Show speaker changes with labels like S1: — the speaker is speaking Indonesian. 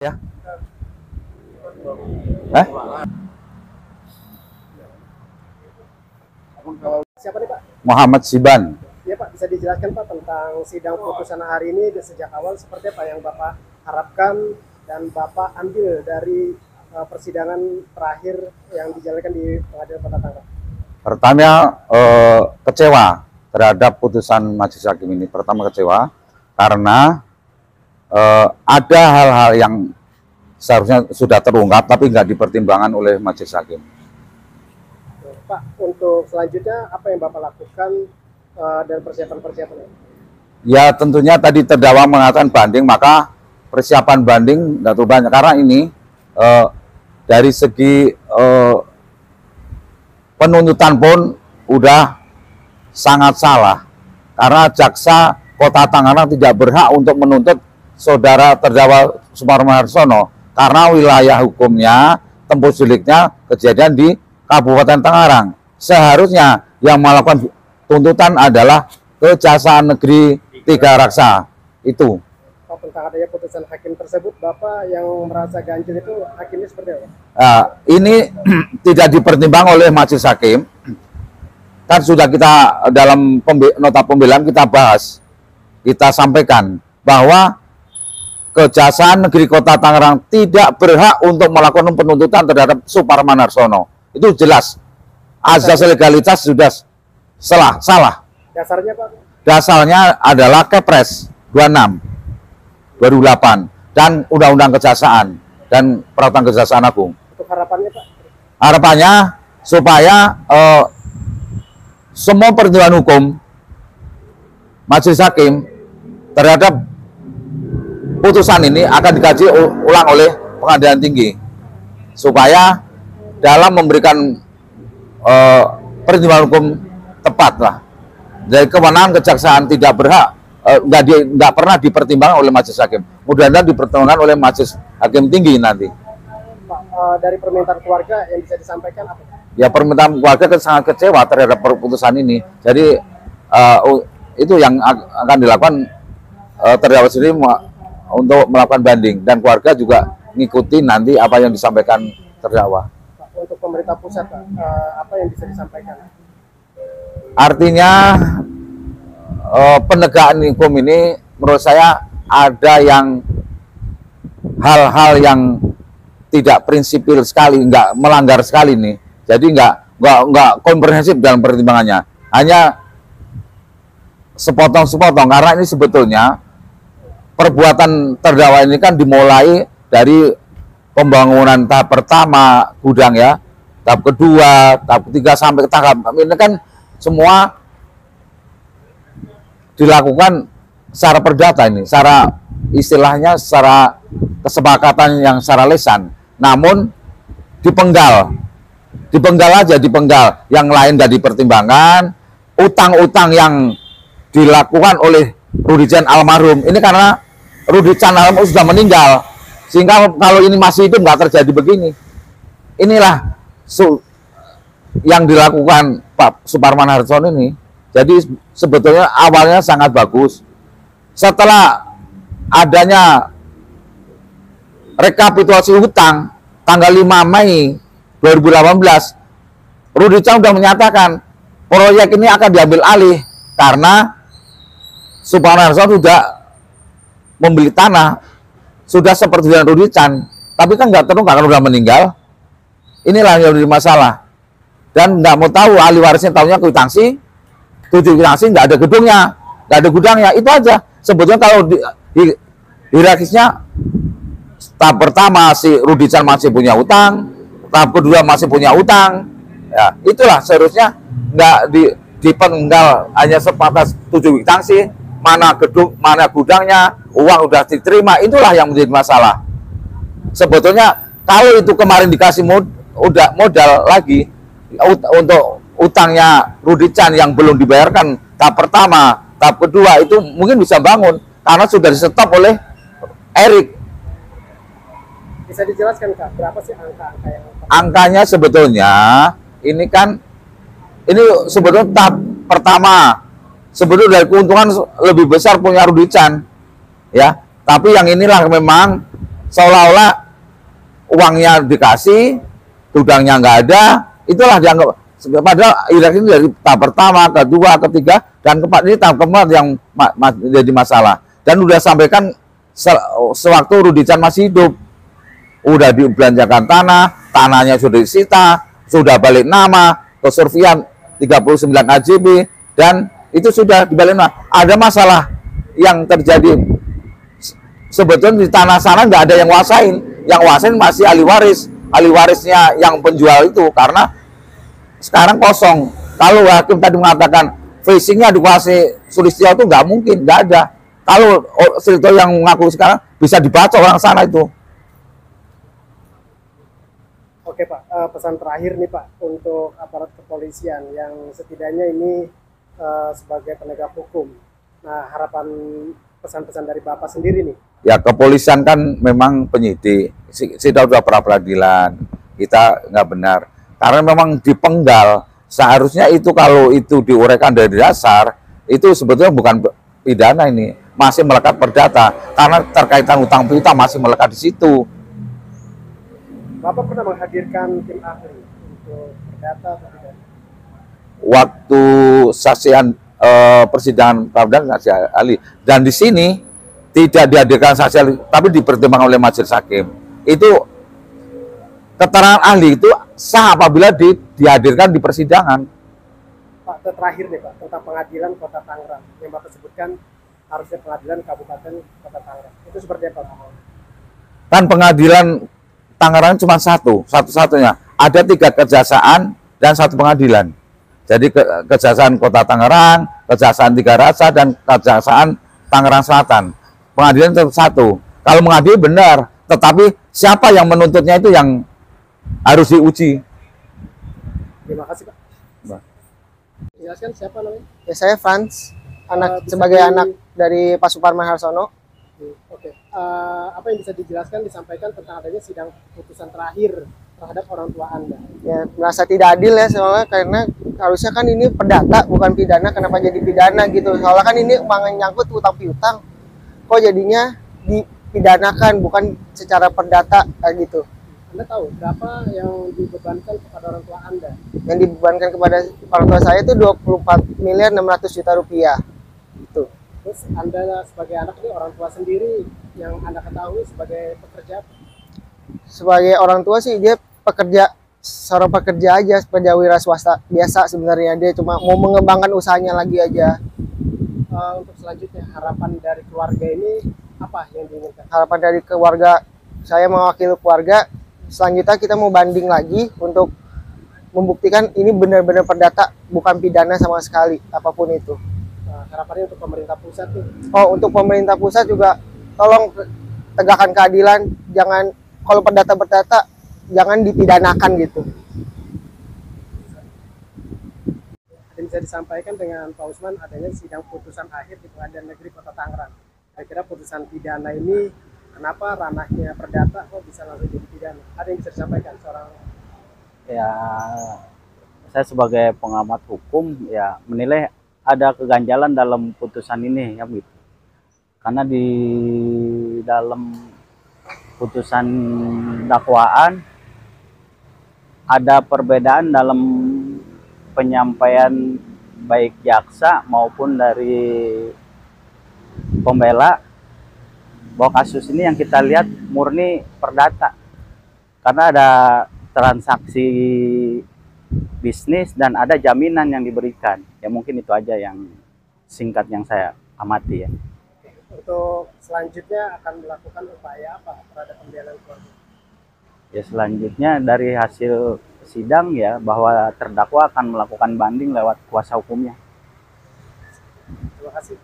S1: Ya. Eh?
S2: Siapa nih Pak?
S1: Muhammad Siban.
S2: Ya Pak, bisa dijelaskan Pak tentang sidang putusan hari ini sejak awal seperti apa yang Bapak harapkan dan Bapak ambil dari persidangan terakhir yang dijalankan di Pengadilan Kota Tangerang?
S1: Pertama kecewa terhadap putusan majelis hakim ini. Pertama kecewa karena ada hal-hal yang seharusnya sudah terungkap tapi nggak dipertimbangkan oleh majelis hakim.
S2: Pak, untuk selanjutnya apa yang Bapak lakukan dan persiapan-persiapannya?
S1: Ya tentunya tadi terdakwa mengatakan banding, maka persiapan banding nggak terlalu banyak karena ini dari segi penuntutan pun udah sangat salah karena jaksa Kota Tangerang tidak berhak untuk menuntut saudara terdakwa Suparman Harsono karena wilayah hukumnya, tempuh deliknya kejadian di Kabupaten Tangerang. Seharusnya yang melakukan tuntutan adalah Kejaksaan Negeri Tiga Raksa. Itu.
S2: Pak, tentang adanya putusan hakim tersebut, Bapak yang merasa ganjil itu hakimnya seperti apa?
S1: Ini tidak dipertimbang oleh majelis hakim. Kan sudah kita dalam nota pembelaan kita bahas, kita sampaikan bahwa Kejaksaan Negeri Kota Tangerang tidak berhak untuk melakukan penuntutan terhadap Suparman Harsono. Itu jelas. Azas legalitas sudah salah.
S2: Dasarnya Pak?
S1: Dasarnya adalah Kepres 26 2008 dan Undang-Undang Kejaksaan dan Peraturan Kejaksaan Agung.
S2: Untuk harapannya Pak?
S1: Harapannya supaya semua pertimbangan hukum majelis hakim terhadap putusan ini akan dikaji ulang oleh Pengadilan Tinggi supaya dalam memberikan pertimbangan hukum tepat lah. Jadi kewenangan kejaksaan tidak berhak nggak pernah dipertimbangkan oleh majelis hakim. Mudah-mudahan dipertimbangkan oleh majelis hakim tinggi nanti.
S2: Pak, dari permintaan keluarga yang bisa disampaikan apa?
S1: Ya permintaan keluarga kan sangat kecewa terhadap putusan ini. Jadi itu yang akan dilakukan terdakwa sendiri untuk melakukan banding dan keluarga juga ngikuti nanti apa yang disampaikan terdakwa.
S2: Pak, untuk pemerintah pusat Pak, apa yang bisa disampaikan?
S1: Artinya penegakan hukum ini menurut saya ada yang hal-hal yang tidak prinsipil sekali, nggak melanggar sekali nih. Jadi nggak komprehensif dalam pertimbangannya. Hanya sepotong-sepotong karena ini sebetulnya perbuatan terdakwa ini kan dimulai dari pembangunan tahap pertama gudang ya, tahap kedua, tahap ketiga sampai ke tahap ini kan semua dilakukan secara perdata ini, secara istilahnya secara kesepakatan yang secara lisan. Namun dipenggal aja, yang lain nggak dipertimbangkan. Utang-utang yang dilakukan oleh Rudi Chan almarhum ini karena Rudi Chan almarhum sudah meninggal, sehingga kalau ini masih hidup nggak terjadi begini. Inilah yang dilakukan Pak Suparman Harsono ini. Jadi sebetulnya awalnya sangat bagus. Setelah adanya rekapitulasi hutang tanggal 5 Mei 2018, Rudi Chan sudah menyatakan proyek ini akan diambil alih karena Suparman Harsono sudah membeli tanah, sudah seperti dengan Rudi Chan, tapi kan nggak terungkap karena sudah meninggal. Inilah yang menjadi masalah. Dan nggak mau tahu ahli warisnya, tahunya kwitansi, 7 kwitansi, nggak ada gedungnya, nggak ada gudangnya, itu aja. Sebetulnya kalau hierarkisnya tahap pertama si Rudi Chan masih punya utang, tahap kedua masih punya utang, ya itulah seharusnya nggak dipenggal hanya sebatas 7 kwitansi, mana gedung, mana gudangnya, uang udah diterima, itulah yang menjadi masalah. Sebetulnya kalau itu kemarin dikasih modal lagi untuk utangnya Rudi Chan yang belum dibayarkan tahap pertama, tahap kedua itu mungkin bisa bangun karena sudah di-stop oleh Erik.
S2: Bisa dijelaskan Kak, berapa sih angka-angka yang
S1: angkanya sebetulnya ini kan sebetulnya tahap pertama sebetulnya dari keuntungan lebih besar punya Rudi Chan ya, tapi yang inilah memang seolah-olah uangnya dikasih, gudangnya nggak ada, itulah dianggap. Padahal Irak ini dari tahap pertama, kedua, ketiga, dan keempat ini tahap keempat yang jadi masalah. Dan udah sampaikan sewaktu Rudi Can masih hidup, udah dibelanjakan tanahnya sudah disita, sudah balik nama ke Surfian 39 AJB, dan itu sudah dibalik nama. Ada masalah yang terjadi, sebetulnya di tanah sana nggak ada yang wasain masih ahli warisnya yang penjual itu, karena sekarang kosong. Kalau hakim tadi mengatakan facingnya dikuasai Sulistyo itu nggak mungkin, nggak ada. Kalau Sulistyo yang mengaku sekarang bisa dibaca orang sana itu.
S2: Oke Pak, pesan terakhir nih Pak untuk aparat kepolisian yang setidaknya ini sebagai penegak hukum. Nah, harapan pesan-pesan dari Bapak sendiri nih.
S1: Ya, kepolisian kan memang penyidik, sudah pra peradilan, kita nggak benar. Karena memang dipenggal, seharusnya itu kalau itu diuraikan dari dasar, itu sebetulnya bukan pidana ini, masih melekat perdata, karena terkaitan utang piutang masih melekat di situ.
S2: Bapak pernah menghadirkan tim ahli untuk perdata atau tidak?
S1: Waktu saksian persidangan perdata saksi ahli, dan di sini tidak dihadirkan saksi ahli, tapi dipertimbangkan oleh majelis hakim. Itu keterangan ahli itu sah apabila dihadirkan di persidangan.
S2: Pak, terakhir nih Pak, tentang pengadilan Kota Tangerang yang Bapak sebutkan harusnya pengadilan Kabupaten Kota Tangerang. Itu seperti apa Pak?
S1: Kan pengadilan Tangerang cuma satu-satunya. Ada 3 kejaksaan dan 1 pengadilan. Jadi kejaksaan Kota Tangerang, kejaksaan Tiga Rasa, dan kejaksaan Tangerang Selatan. Pengadilan tetap 1. Kalau mengadili benar, tetapi siapa yang menuntutnya itu yang harus diuji.
S2: Terima kasih Pak. Jelaskan siapa namanya?
S3: Ya, saya Franz, sebagai anak dari Pak Suparman Harsono.
S2: Oke. Apa yang bisa dijelaskan, disampaikan tentang adanya sidang putusan terakhir terhadap orang tua Anda?
S3: Ya, merasa tidak adil ya, soalnya karena harusnya kan ini perdata bukan pidana, kenapa jadi pidana gitu? Soalnya kan ini menyangkut utang piutang, kok jadinya dipidanakan bukan secara perdata kayak gitu.
S2: Anda tahu berapa yang dibebankan kepada orang tua Anda?
S3: Yang dibebankan kepada orang tua saya itu 24.600.000.000 rupiah. Itu.
S2: Terus Anda sebagai anak ini, orang tua sendiri yang Anda ketahui sebagai pekerja?
S3: Sebagai orang tua sih dia seorang pekerja aja, pegawai swasta biasa sebenarnya, dia cuma mau mengembangkan usahanya lagi aja.
S2: Untuk selanjutnya, harapan dari keluarga ini apa yang diinginkan?
S3: Harapan dari keluarga, saya mewakili keluarga, selanjutnya kita mau banding lagi untuk membuktikan ini benar-benar perdata, bukan pidana sama sekali apapun itu.
S2: Harapannya untuk pemerintah pusat nih?
S3: Oh, untuk pemerintah pusat juga tolong tegakkan keadilan, jangan kalau perdata jangan dipidanakan gitu.
S2: Yang bisa disampaikan dengan Pak Usman adanya sidang putusan akhir di Pengadilan Negeri Kota Tangerang. Kira-kira putusan pidana ini kenapa ranahnya perdata kok bisa langsung jadi pidana? Ada yang bisa disampaikan seorang?
S4: Ya, saya sebagai pengamat hukum ya menilai ada keganjalan dalam putusan ini ya gitu. Karena di dalam putusan dakwaan ada perbedaan dalam penyampaian baik jaksa maupun dari pembela, bahwa kasus ini yang kita lihat murni perdata karena ada transaksi bisnis dan ada jaminan yang diberikan. Ya mungkin itu aja yang singkat yang saya amati ya.
S2: Untuk selanjutnya akan melakukan upaya apa terhadap pembelaan keluarga?
S4: Ya selanjutnya dari hasil sidang ya bahwa terdakwa akan melakukan banding lewat kuasa hukumnya.
S2: Terima kasih.